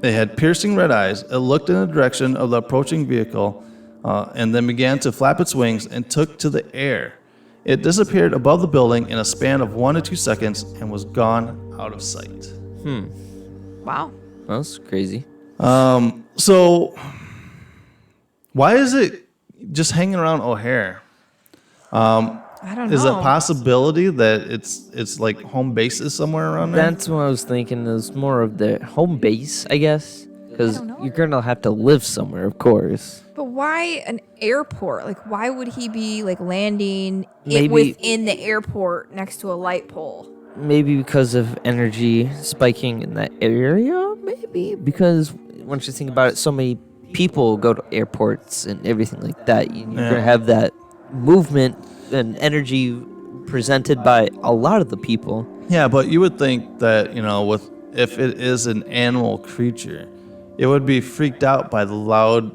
they had piercing red eyes. It looked in the direction of the approaching vehicle and then began to flap its wings and took to the air. It disappeared above the building in a span of 1 to 2 seconds and was gone out of sight. Wow. That's crazy. So why is it just hanging around O'Hare? I don't know. Is it a possibility that it's like home bases somewhere around there? That's what I was thinking. Is more of the home base, I guess, because you're gonna have to live somewhere, of course. But why an airport? Like, why would he be like landing Maybe- within the airport next to a light pole? Maybe because of energy spiking in that area. Maybe because once you think about it, so many people go to airports and everything like that. You're gonna have that movement and energy presented by a lot of the people. Yeah, but you would think that, you know, if it is an animal creature, it would be freaked out by the loud,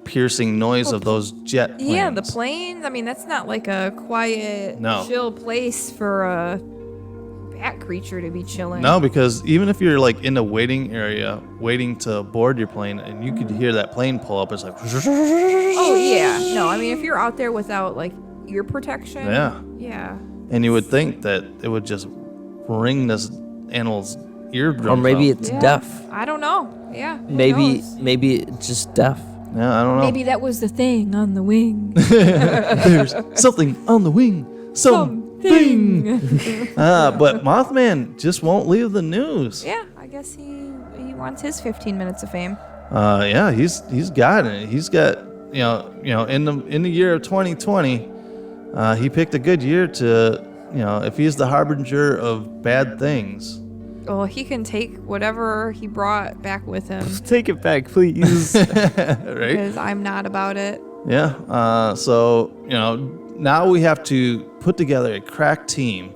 piercing noise of those jet planes. Yeah, the planes. I mean, that's not like a quiet, chill place for a bat creature to be chilling. No, because even if you're like in the waiting area, waiting to board your plane, and you could hear that plane pull up, it's like. Oh yeah, no. I mean, if you're out there without like ear protection. Yeah. And you would think that it would just ring this animal's eardrum. Or maybe it's deaf. I don't know. Yeah. who Maybe knows? maybe it's just deaf. Yeah, I don't know. Maybe that was the thing on the wing. There's something on the wing. Something. But Mothman just won't leave the news. Yeah, I guess he wants his 15 minutes of fame. Yeah, he's got it. He's got you know in the year of 2020, he picked a good year to if he's the harbinger of bad things. Well, he can take whatever he brought back with him. Take it back, please. Right? Because I'm not about it. Yeah. So now we have to put together a crack team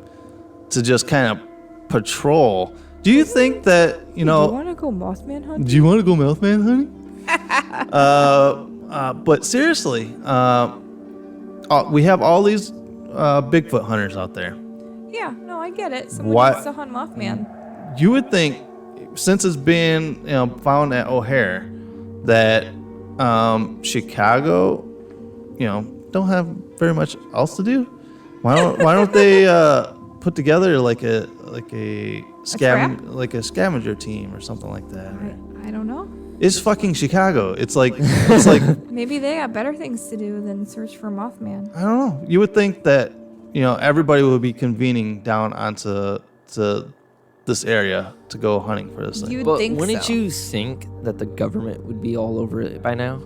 to just kind of patrol. Do you think that Do you want to go Mothman hunting? Do you want to go Mothman hunting? But seriously, we have all these Bigfoot hunters out there. Yeah, no, I get it. Someone needs to hunt Mothman. You would think, since it's been found at O'Hare, that Chicago, don't have very much else to do. Why don't they put together like a scavenger team or something like that? I don't know. It's fucking Chicago. It's like Maybe they have better things to do than search for Mothman. I don't know. You would think that everybody would be convening down onto this area to go hunting for this thing. You'd But think wouldn't so. you think that the government would be all over it by now?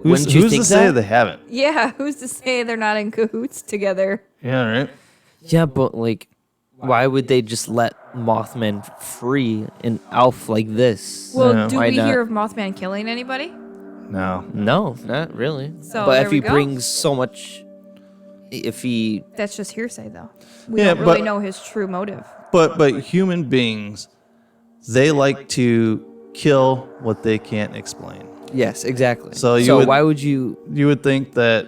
Who's Wouldn't you to think say that? they haven't? Yeah, who's to say they're not in cahoots together? Yeah, right. Yeah, but like, why would they just let Mothman free in Alf like this? Well, do Why we not? hear of Mothman killing anybody? No. No, not really. So but there if we he go. brings so much, if he That's just hearsay, though. We Yeah, don't really but- know his true motive. But human beings, they like to kill what they can't explain. yes, exactly. So you would- why would you? You would think that,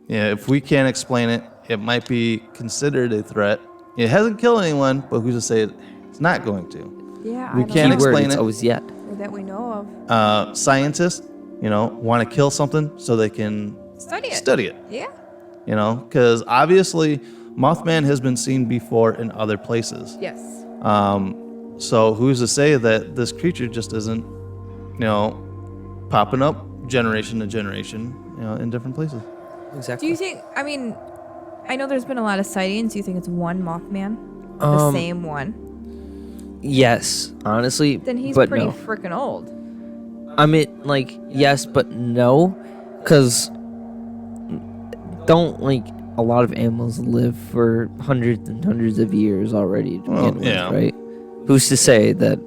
if we can't explain it, it might be considered a threat. It hasn't killed anyone, but who's to say it's not going to? Yeah, We I don't can't know. explain it's it. always yet. Or that we know of. Scientists, want to kill something so they can Study it. Yeah. because obviously Mothman has been seen before in other places. Yes. So who's to say that this creature just isn't, popping up generation to generation, in different places? Exactly. Do you think, I know there's been a lot of sightings. Do you think it's one Mothman? The Um, same one? Yes, honestly. Then he's but pretty no. freaking old. I mean, like, yes, but no, because don't like a lot of animals live for hundreds and hundreds of years already to begin with, yeah. right? Who's to say that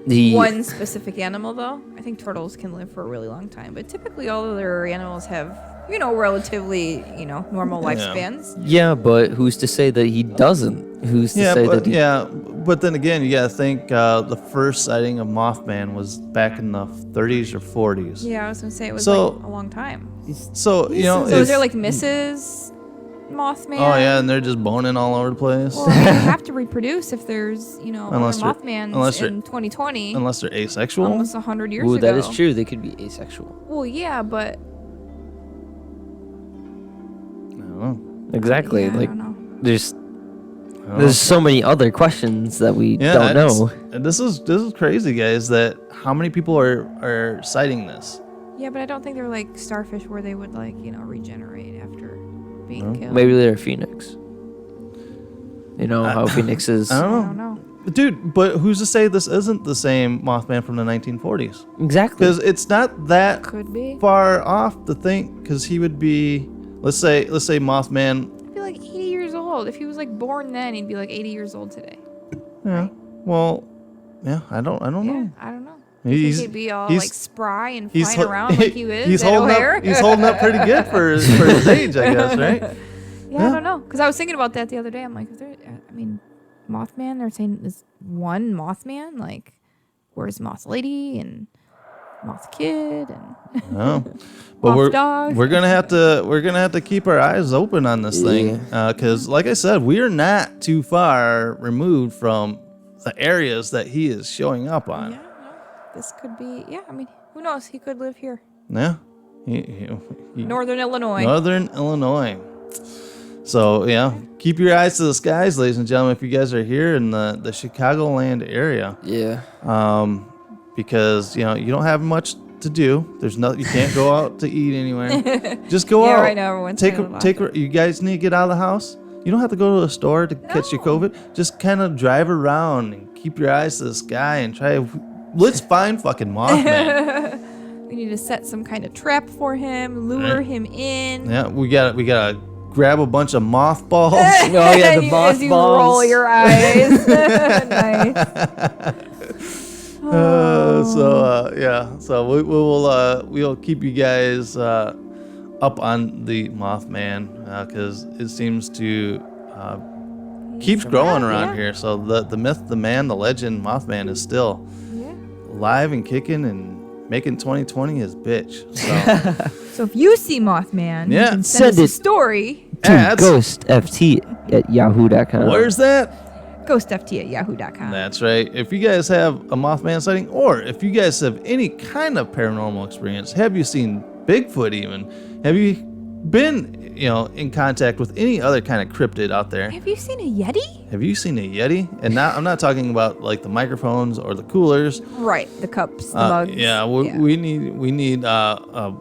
the One specific animal, though? I think turtles can live for a really long time, but typically all other animals have, relatively, normal lifespans. Yeah, but who's to say that he doesn't? Who's to say that he But then again, you gotta think the first sighting of Mothman was back in the 30s or 40s. Yeah, I was gonna say it was So- like a long time. So So is if- there like Mrs. Mothman? Oh yeah, and they're just boning all over the place. Well, they have to reproduce if there's, Unless other they're- Mothmans unless they're- in 2020. Unless they're asexual. Almost 100 years Ooh, ago. that is true. They could be asexual. Well, yeah, but I don't know. Exactly. Yeah, I like don't know. there's so many other questions that we don't know. This is crazy, guys. That how many people are citing this? yeah, but I don't think they're like starfish where they would like, regenerate after being killed. Maybe they're a phoenix. You know how phoenixes. I I don't don't know. know. Dude, but who's to say this isn't the same Mothman from the 1940s? Exactly. Because it's not that Could be. far off to think. Because he would be, let's say Mothman. He'd be like 80 years old. If he was like born then, he'd be like 80 years old today. Yeah. Well, yeah. I don't Yeah, know. I don't know. He's He'd be all he's- like spry and he's flying ho- around like he is. He's at holding O'Hare. up. He's holding up pretty good for his age, I guess, right? Yeah, I don't know. Because I was thinking about that the other day. I'm like, is there, Mothman, they're saying there's one Mothman? Like, where's Moth Lady and Moth Kid and No. But Moth Dog? we're gonna have to keep our eyes open on this thing because, like I said, we are not too far removed from the areas that he is showing up on. Yeah, this could be, who knows? He could live here. Yeah. Northern Illinois. Northern Illinois. So yeah, keep your eyes to the skies, ladies and gentlemen, if you guys are here in the Chicagoland area. Yeah. Because you don't have much to do. There's no, you can't go out to eat anywhere. Just go Yeah, out. right now everyone's take kind of take. You guys need to get out of the house. You don't have to go to a store to catch your COVID. Just kind of drive around and keep your eyes to the sky and try. Let's find fucking Mothman. We need to set some kind of trap for him, lure him in. Yeah, we gotta grab a bunch of mothballs. Oh yeah, the As you roll mothballs. your eyes. Nice. So we'll keep you guys up on the Mothman because it seems to keeps growing around here. So the myth, the man, the legend, Mothman is still alive and kicking and making 2020 his bitch. So So if you see Mothman, you Yeah. can send Send us a it. story. To Ads. ghostft@yahoo.com. Where's that? Ghostft@yahoo.com. That's right. If you guys have a Mothman sighting, or if you guys have any kind of paranormal experience, have you seen Bigfoot even? Have you been, in contact with any other kind of cryptid out there? Have you seen a Yeti? Have you seen a Yeti? And now I'm not talking about like the microphones or the coolers. Right, the cups, the mugs. We need a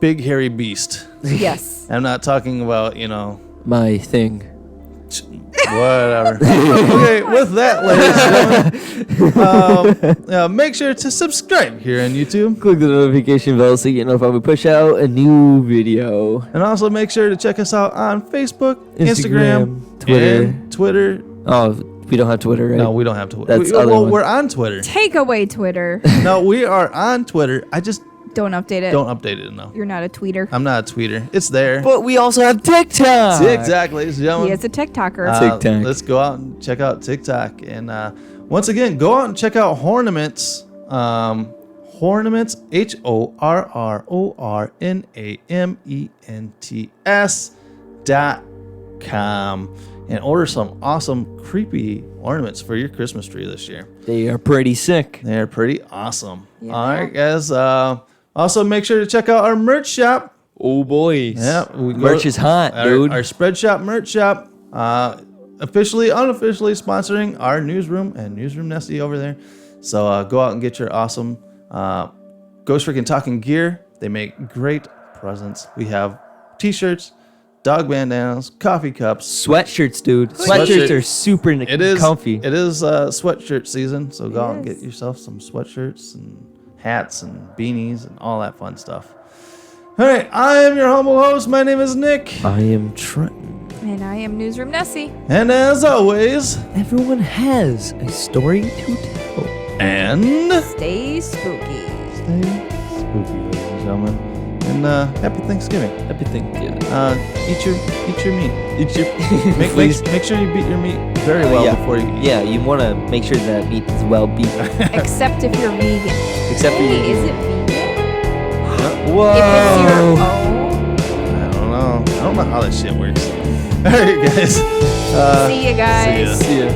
big hairy beast. Yes. I'm not talking about My thing. Whatever. Okay, with that, ladies and gentlemen, make sure to subscribe here on YouTube. Click the notification bell so you get notified when we push out a new video. And also make sure to check us out on Facebook, Instagram, Twitter. and Twitter. Oh, we don't have Twitter, right? No, we don't have Twitter. That's other one. We're on Twitter. Take away Twitter. No, we are on Twitter. I just Don't update it. don't update it enough. You're not a tweeter. I'm not a tweeter. It's there. But we also have TikTok. Exactly, ladies and He gentlemen. is a TikToker. TikTok. Let's go out and check out TikTok. And once again, go out and check out Horrornaments. Horrornaments, HORRORNAMENTS.com. And order some awesome, creepy ornaments for your Christmas tree this year. They are pretty sick. They're pretty awesome. Yeah. All right, guys. Also, make sure to check out our merch shop. Oh, boys. Yeah, Merch is hot, dude. Our Spread Shop merch shop, officially, unofficially sponsoring our newsroom and Newsroom Nessie over there. So go out and get your awesome Ghost Freaking Talking gear. They make great presents. We have t-shirts, dog bandanas, coffee cups, Sweatshirts, dude. Sweatshirts are super comfy. It is sweatshirt season, so go out and get yourself some sweatshirts and hats and beanies and all that fun stuff. All right, I am your humble host. My name is Nick. I am Trenton. And I am Newsroom Nessie. And as always, everyone has a story to tell. And stay spooky. Stay spooky, ladies and gentlemen. And happy Thanksgiving. Happy Thanksgiving. Eat your meat. Eat your make sure you beat your meat very well before you eat. Yeah, you want to make sure that meat is well beaten. Except if you're vegan. Except hey, if you're is it vegan? Whoa. If it's your own? I don't know. I don't know how that shit works. All right, guys. See you guys. See ya.